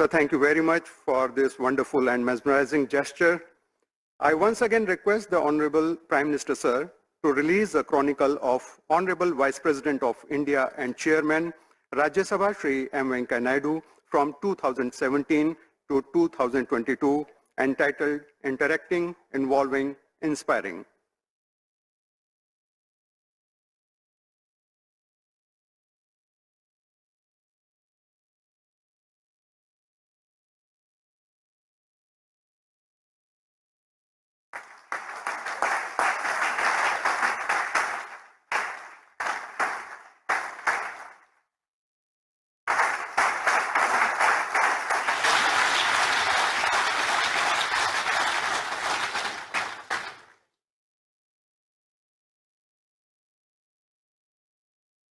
Sir, thank you very much for this wonderful and mesmerizing gesture. I once again request the Honorable Prime Minister, sir, to release a chronicle of Honorable Vice President of India and Chairman Rajya Sabha Shri M. Venkaiah Naidu from 2017 to 2022 entitled Interacting, Involving, Inspiring.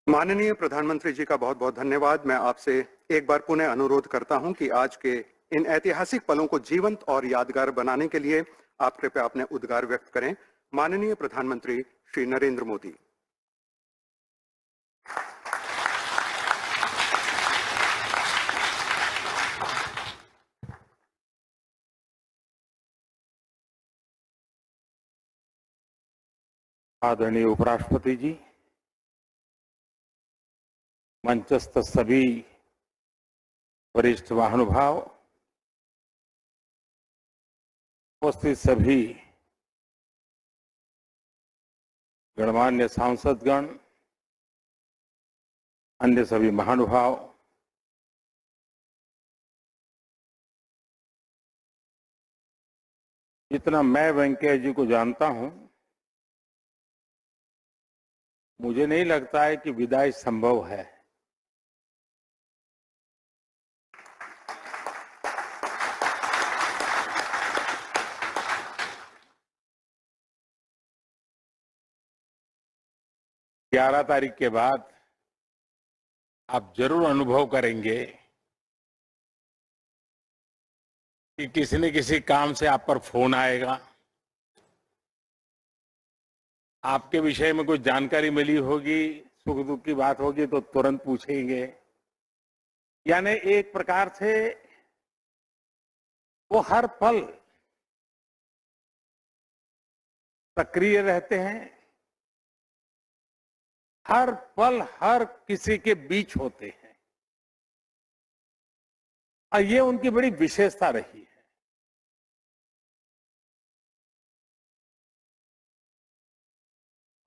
माननीय प्रधानमंत्री जी का बहुत बहुत धन्यवाद। मैं आपसे एक बार पुनः अनुरोध करता हूं कि आज के इन ऐतिहासिक पलों को जीवंत और यादगार बनाने के लिए आप कृपया अपने उद्गार व्यक्त करें। माननीय प्रधानमंत्री श्री नरेंद्र मोदी। आदरणीय उपराष्ट्रपति जी, मंचस्थ सभी वरिष्ठ महानुभाव, उपस्थित सभी गणमान्य सांसदगण, अन्य सभी महानुभाव, जितना मैं वेंकैया जी को जानता हूं, मुझे नहीं लगता है कि विदाई संभव है। 11 तारीख के बाद आप जरूर अनुभव करेंगे कि किसी न किसी काम से आप पर फोन आएगा, आपके विषय में कुछ जानकारी मिली होगी, सुख दुख की बात होगी तो तुरंत पूछेंगे। यानी एक प्रकार से वो हर पल सक्रिय रहते हैं, हर पल हर किसी के बीच होते हैं, और ये उनकी बड़ी विशेषता रही है।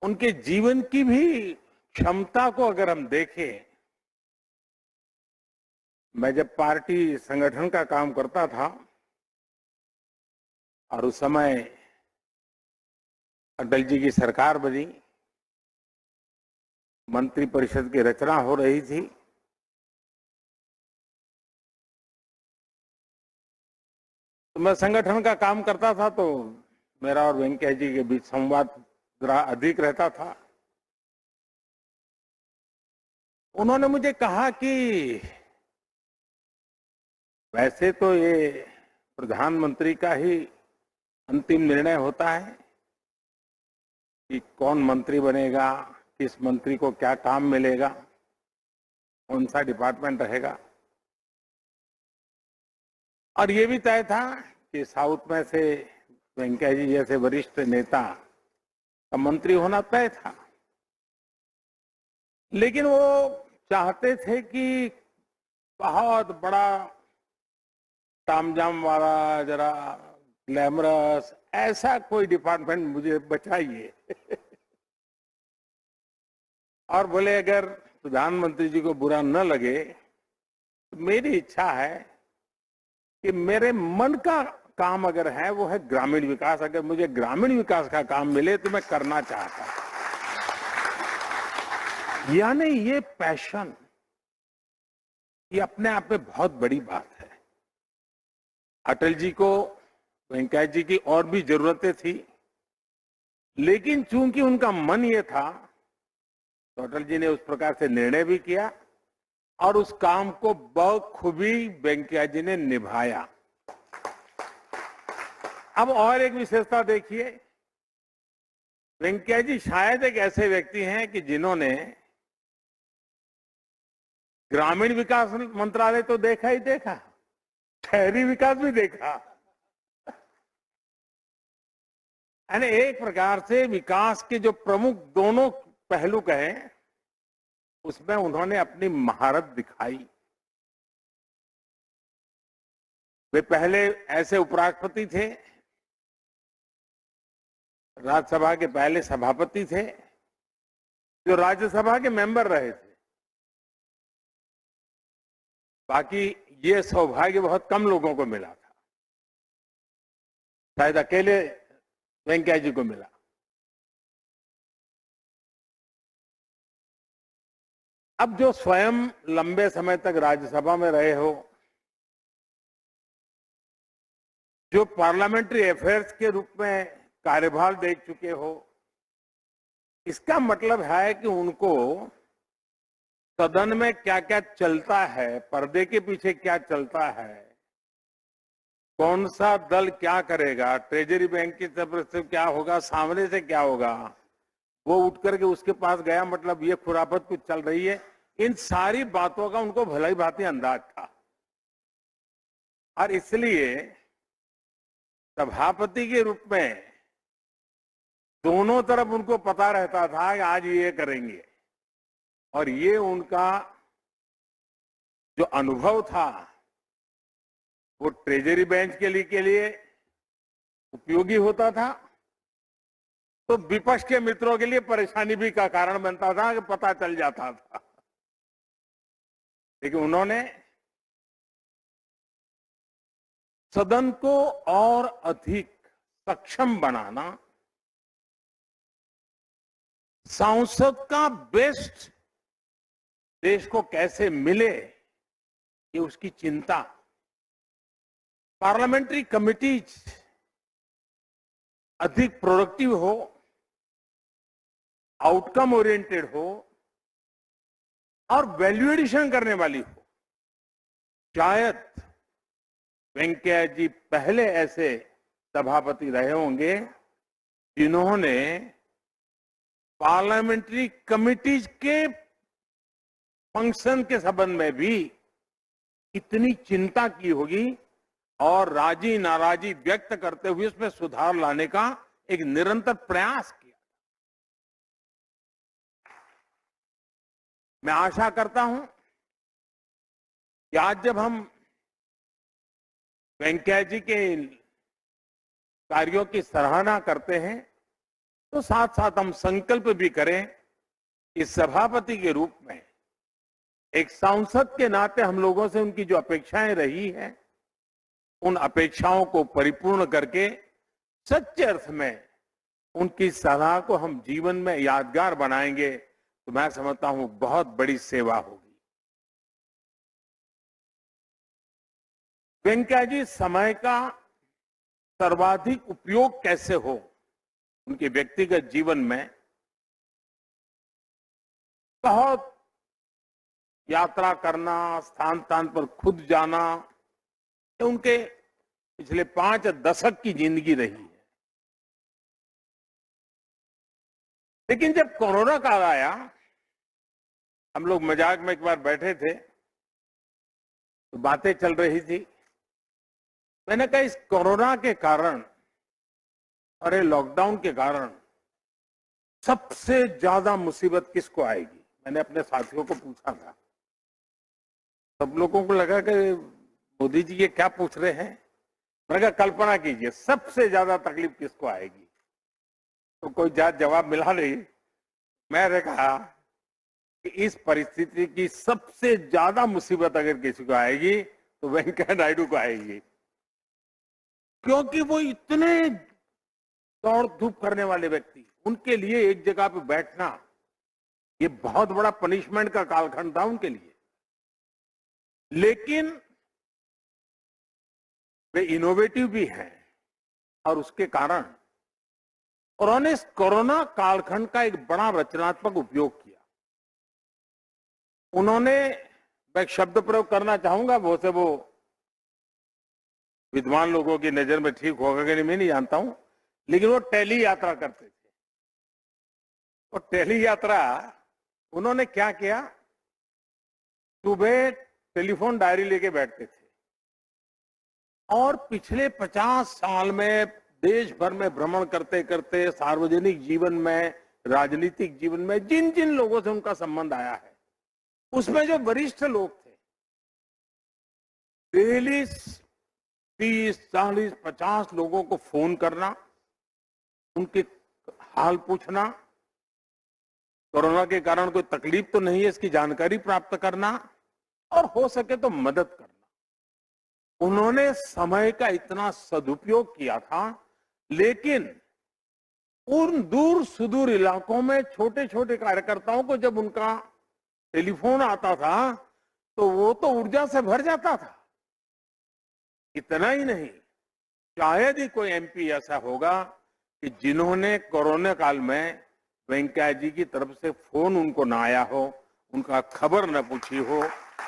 उनके जीवन की भी क्षमता को अगर हम देखें, मैं जब पार्टी संगठन का काम करता था और उस समय अटल जी की सरकार बनी, मंत्री परिषद की रचना हो रही थी, तो मैं संगठन का काम करता था, तो मेरा और वेंकैया जी के बीच संवाद जरा अधिक रहता था। उन्होंने मुझे कहा कि वैसे तो ये प्रधानमंत्री का ही अंतिम निर्णय होता है कि कौन मंत्री बनेगा, किस मंत्री को क्या काम मिलेगा, कौन सा डिपार्टमेंट रहेगा, और ये भी तय था कि साउथ में से वेंकैया जी जैसे वरिष्ठ नेता का मंत्री होना तय था। लेकिन वो चाहते थे कि बहुत बड़ा तामझाम वाला, जरा ग्लैमरस ऐसा कोई डिपार्टमेंट मुझे बचाइए। और बोले अगर प्रधानमंत्री जी को बुरा न लगे तो मेरी इच्छा है कि मेरे मन का काम अगर है वो है ग्रामीण विकास। अगर मुझे ग्रामीण विकास का काम मिले तो मैं करना चाहता हूं। यानी ये पैशन, ये अपने आप में बहुत बड़ी बात है। अटल जी को वेंकैया जी की और भी जरूरतें थी, लेकिन चूंकि उनका मन ये था तो अटल जी ने उस प्रकार से निर्णय भी किया और उस काम को बखूबी वेंकैया जी ने निभाया। अब और एक विशेषता देखिए, वेंकैया जी शायद एक ऐसे व्यक्ति हैं कि जिन्होंने ग्रामीण विकास मंत्रालय तो देखा ही देखा, शहरी विकास भी देखा। यानी एक प्रकार से विकास के जो प्रमुख दोनों पहलू कहें, उसमें उन्होंने अपनी महारत दिखाई। वे पहले ऐसे उपराष्ट्रपति थे, राज्यसभा के पहले सभापति थे, जो राज्यसभा के मेंबर रहे थे। बाकी ये सौभाग्य बहुत कम लोगों को मिला था, शायद अकेले वेंकैया जी को मिला। अब जो स्वयं लंबे समय तक राज्यसभा में रहे हो, जो पार्लियामेंट्री अफेयर्स के रूप में कार्यभार देख चुके हो, इसका मतलब है कि उनको सदन में क्या क्या चलता है, पर्दे के पीछे क्या चलता है, कौन सा दल क्या करेगा, ट्रेजरी बैंक की तरफ से क्या होगा, सामने से क्या होगा, वो उठ करके उसके पास गया, मतलब ये खुराफत कुछ चल रही है, इन सारी बातों का उनको भलाई भांति अंदाज था। और इसलिए सभापति के रूप में दोनों तरफ उनको पता रहता था कि आज ये करेंगे, और ये उनका जो अनुभव था वो ट्रेजरी बेंच के लिए उपयोगी होता था, तो विपक्ष के मित्रों के लिए परेशानी भी का कारण बनता था कि पता चल जाता था। लेकिन उन्होंने सदन को और अधिक सक्षम बनाना, सांसद का बेस्ट देश को कैसे मिले, ये उसकी चिंता। पार्लियामेंट्री कमिटीज अधिक प्रोडक्टिव हो, आउटकम ओरिएंटेड हो और वैल्यू एडिशन करने वाली हो। शायद वेंकैया जी पहले ऐसे सभापति रहे होंगे जिन्होंने पार्लियामेंट्री कमिटीज के फंक्शन के संबंध में भी इतनी चिंता की होगी और राजी नाराजी व्यक्त करते हुए उसमें सुधार लाने का एक निरंतर प्रयास किया। मैं आशा करता हूं कि आज जब हम वेंकैया जी के कार्यों की सराहना करते हैं, तो साथ साथ हम संकल्प भी करें कि सभापति के रूप में एक सांसद के नाते हम लोगों से उनकी जो अपेक्षाएं रही हैं, उन अपेक्षाओं को परिपूर्ण करके सच्चे अर्थ में उनकी सलाह को हम जीवन में यादगार बनाएंगे, तो मैं समझता हूं बहुत बड़ी सेवा होगी। वेंकैया जी समय का सर्वाधिक उपयोग कैसे हो उनके व्यक्तिगत जीवन में बहुत यात्रा करना, स्थान स्थान पर खुद जाना, ये उनके पिछले 5 दशक की जिंदगी रही है। लेकिन जब कोरोना काल आया, हम लोग मजाक में एक बार बैठे थे तो बातें चल रही थी, मैंने कहा इस कोरोना के कारण और ये लॉकडाउन के कारण सबसे ज्यादा मुसीबत किसको आएगी। मैंने अपने साथियों को पूछा था, सब लोगों को लगा कि मोदी जी ये क्या पूछ रहे हैं। मैंने कहा कल्पना कीजिए सबसे ज्यादा तकलीफ किसको आएगी, तो कोई जवाब मिला नहीं। मैंने कहा कि इस परिस्थिति की सबसे ज्यादा मुसीबत अगर किसी को आएगी तो वेंकैया नायडू को आएगी, क्योंकि वो इतने दौड़ धूप करने वाले व्यक्ति, उनके लिए एक जगह पे बैठना ये बहुत बड़ा पनिशमेंट का कालखंड था उनके लिए। लेकिन वे इनोवेटिव भी हैं और उसके कारण उन्होंने इस कोरोना कालखंड का एक बड़ा रचनात्मक उपयोग किया। उन्होंने, मैं एक शब्द प्रयोग करना चाहूंगा, वो से वो विद्वान लोगों की नजर में ठीक होगा कि नहीं मैं नहीं जानता हूं, लेकिन वो टेली यात्रा करते थे। और टेली यात्रा उन्होंने क्या किया, सुबह टेलीफोन डायरी लेके बैठते थे, और पिछले 50 साल में देश भर में भ्रमण करते करते सार्वजनिक जीवन में, राजनीतिक जीवन में जिन जिन लोगों से उनका संबंध आया है, उसमें जो वरिष्ठ लोग थे, डेली 30, 40, 50 लोगों को फोन करना, उनके हाल पूछना, कोरोना के कारण कोई तकलीफ तो नहीं है इसकी जानकारी प्राप्त करना और हो सके तो मदद करना। उन्होंने समय का इतना सदुपयोग किया था, लेकिन उन दूर सुदूर इलाकों में छोटे छोटे कार्यकर्ताओं को जब उनका टेलीफोन आता था तो वो तो ऊर्जा से भर जाता था। इतना ही नहीं, शायद ही कोई एमपी ऐसा होगा कि जिन्होंने कोरोना काल में वेंकैया जी की तरफ से फोन उनको ना आया हो, उनका खबर न पूछी हो,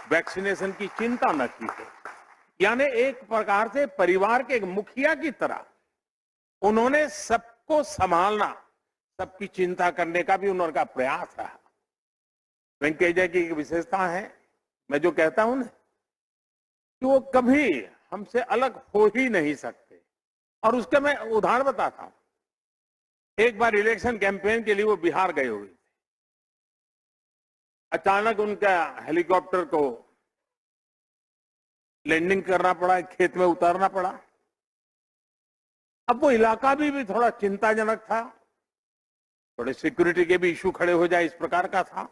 वैक्सीनेशन की चिंता न की हो। यानी एक प्रकार से परिवार के एक मुखिया की तरह उन्होंने सबको संभालना, सबकी चिंता करने का भी उनका प्रयास रहा। वेंकैया जी की एक विशेषता है, मैं जो कहता हूं ना कि वो कभी हमसे अलग हो ही नहीं सकते। और उसका मैं उदाहरण बताता हूं। एक बार इलेक्शन कैंपेन के लिए वो बिहार गए हुए थे। अचानक उनका हेलीकॉप्टर को लैंडिंग करना पड़ा, खेत में उतारना पड़ा। अब वो इलाका भी थोड़ा चिंताजनक था, थोड़े सिक्योरिटी के भी इश्यू खड़े हो जाए इस प्रकार का था।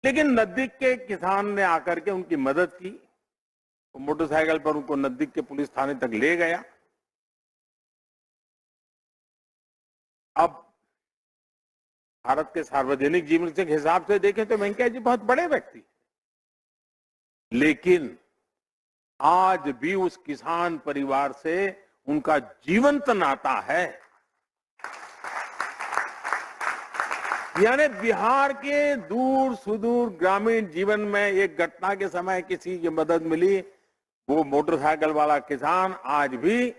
लेकिन नजदीक के किसान ने आकर के उनकी मदद की, वो मोटरसाइकिल पर उनको नजदीक के पुलिस थाने तक ले गया। अब भारत के सार्वजनिक जीवन के हिसाब से देखें तो वेंकैया जी बहुत बड़े व्यक्ति हैं, लेकिन आज भी उस किसान परिवार से उनका जीवंत नाता है। यानी बिहार के दूर सुदूर ग्रामीण जीवन में एक घटना के समय किसी की मदद मिली, वो मोटरसाइकिल वाला किसान आज भी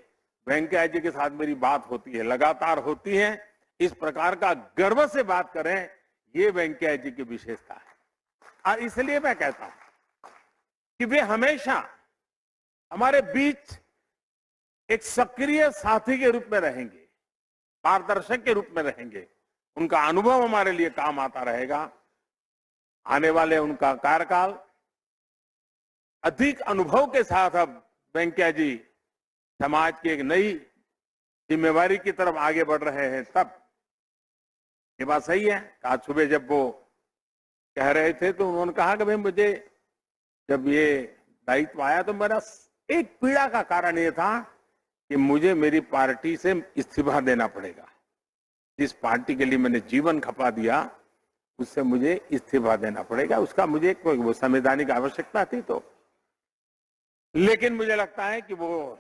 वेंकैया जी के साथ मेरी बात होती है, लगातार होती है। इस प्रकार का गर्व से बात करें, ये वेंकैया जी की विशेषता है। और इसलिए मैं कहता हूं कि वे हमेशा हमारे बीच एक सक्रिय साथी के रूप में रहेंगे, मार्गदर्शक के रूप में रहेंगे। उनका अनुभव हमारे लिए काम आता रहेगा। आने वाले उनका कार्यकाल अधिक अनुभव के साथ अब वेंकैया जी समाज की एक नई जिम्मेवारी की तरफ आगे बढ़ रहे हैं। तब ये बात सही है। आज सुबह जब वो कह रहे थे तो उन्होंने कहा कि भाई मुझे जब ये दायित्व आया तो मेरा एक पीड़ा का कारण ये था कि मुझे मेरी पार्टी से इस्तीफा देना पड़ेगा। जिस पार्टी के लिए मैंने जीवन खपा दिया उससे मुझे इस्तीफा देना पड़ेगा। उसका मुझे कोई वो संवैधानिक आवश्यकता थी तो, लेकिन मुझे लगता है कि वो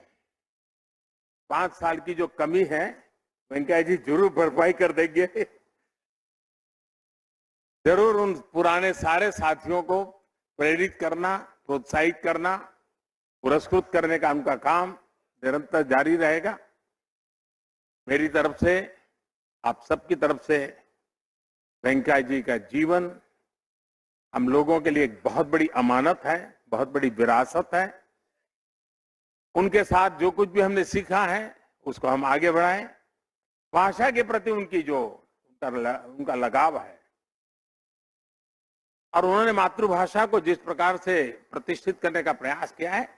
5 साल की जो कमी है वेंकैया जी जरूर भरपाई कर देंगे। जरूर उन पुराने सारे साथियों को प्रेरित करना, प्रोत्साहित करना, पुरस्कृत करने का उनका काम निरंतर जारी रहेगा। मेरी तरफ से, आप सबकी तरफ से वेंकैया जी का जीवन हम लोगों के लिए एक बहुत बड़ी अमानत है, बहुत बड़ी विरासत है। उनके साथ जो कुछ भी हमने सीखा है उसको हम आगे बढ़ाएं। भाषा के प्रति उनकी जो उनका लगाव है और उन्होंने मातृभाषा को जिस प्रकार से प्रतिष्ठित करने का प्रयास किया है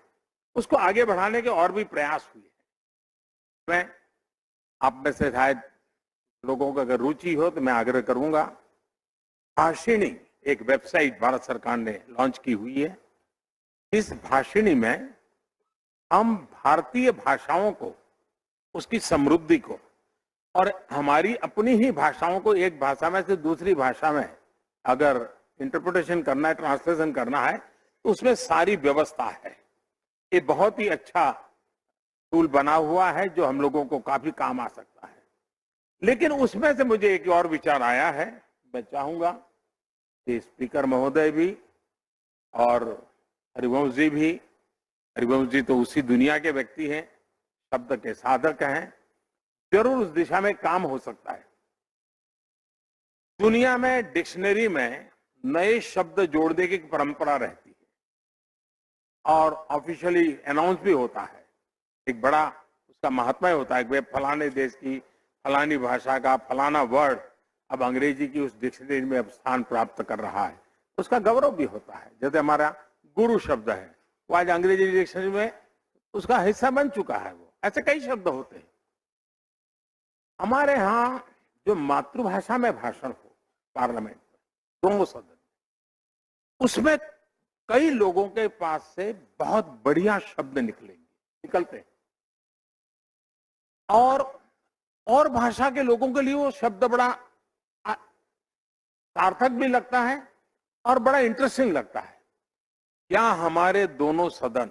उसको आगे बढ़ाने के और भी प्रयास हुए हैं। मैं आप में से शायद लोगों को अगर रुचि हो तो मैं आग्रह करूंगा, भाषिणी एक वेबसाइट भारत सरकार ने लॉन्च की हुई है। इस भाषिणी में हम भारतीय भाषाओं को, उसकी समृद्धि को और हमारी अपनी ही भाषाओं को एक भाषा में से दूसरी भाषा में अगर इंटरप्रिटेशन करना है, ट्रांसलेशन करना है तो उसमें सारी व्यवस्था है। ये बहुत ही अच्छा टूल बना हुआ है जो हम लोगों को काफी काम आ सकता है। लेकिन उसमें से मुझे एक और विचार आया है। मैं चाहूंगा कि स्पीकर महोदय भी और हरिवंश जी भी, हरिवंश जी तो उसी दुनिया के व्यक्ति हैं, शब्द के साधक हैं, जरूर उस दिशा में काम हो सकता है। दुनिया में डिक्शनरी में नए शब्द जोड़ने की परंपरा रहती है और ऑफिशियली अनाउंस भी होता है। एक बड़ा उसका महात्मा होता है कि फलाने देश की फलानी भाषा का फलाना वर्ड अब अंग्रेजी की उस डिक्शनरी में अब स्थान प्राप्त कर रहा है, उसका गौरव भी होता है। जैसे हमारा गुरु शब्द है, वो आज अंग्रेजी डिक्शनरी में उसका हिस्सा बन चुका है। वो ऐसे कई शब्द होते हैं। हमारे यहाँ जो मातृभाषा में भाषण हो पार्लियामेंट में, दोनों सदन, उसमें कई लोगों के पास से बहुत बढ़िया शब्द निकलते हैं और भाषा के लोगों के लिए वो शब्द बड़ा सार्थक भी लगता है और बड़ा इंटरेस्टिंग लगता है। क्या हमारे दोनों सदन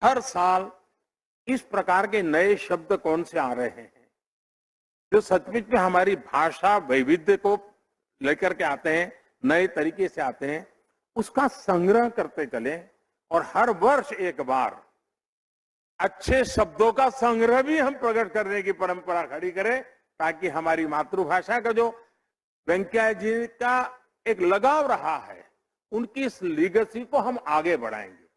हर साल इस प्रकार के नए शब्द कौन से आ रहे हैं जो सचमुच में हमारी भाषा वैविध्य को लेकर के आते हैं, नए तरीके से आते हैं, उसका संग्रह करते चले और हर वर्ष एक बार अच्छे शब्दों का संग्रह भी हम प्रकट करने की परंपरा खड़ी करें, ताकि हमारी मातृभाषा का जो वेंकैया जी का एक लगाव रहा है, उनकी इस लीगेसी को हम आगे बढ़ाएंगे।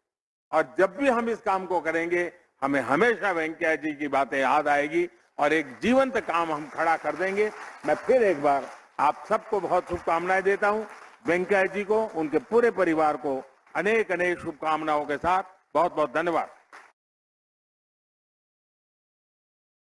और जब भी हम इस काम को करेंगे, हमें हमेशा वेंकैया जी की बातें याद आएगी और एक जीवंत काम हम खड़ा कर देंगे। मैं फिर एक बार आप सबको बहुत शुभकामनाएं देता हूं। वेंकैया जी को, उनके पूरे परिवार को अनेक अनेक शुभकामनाओं के साथ बहुत बहुत धन्यवाद।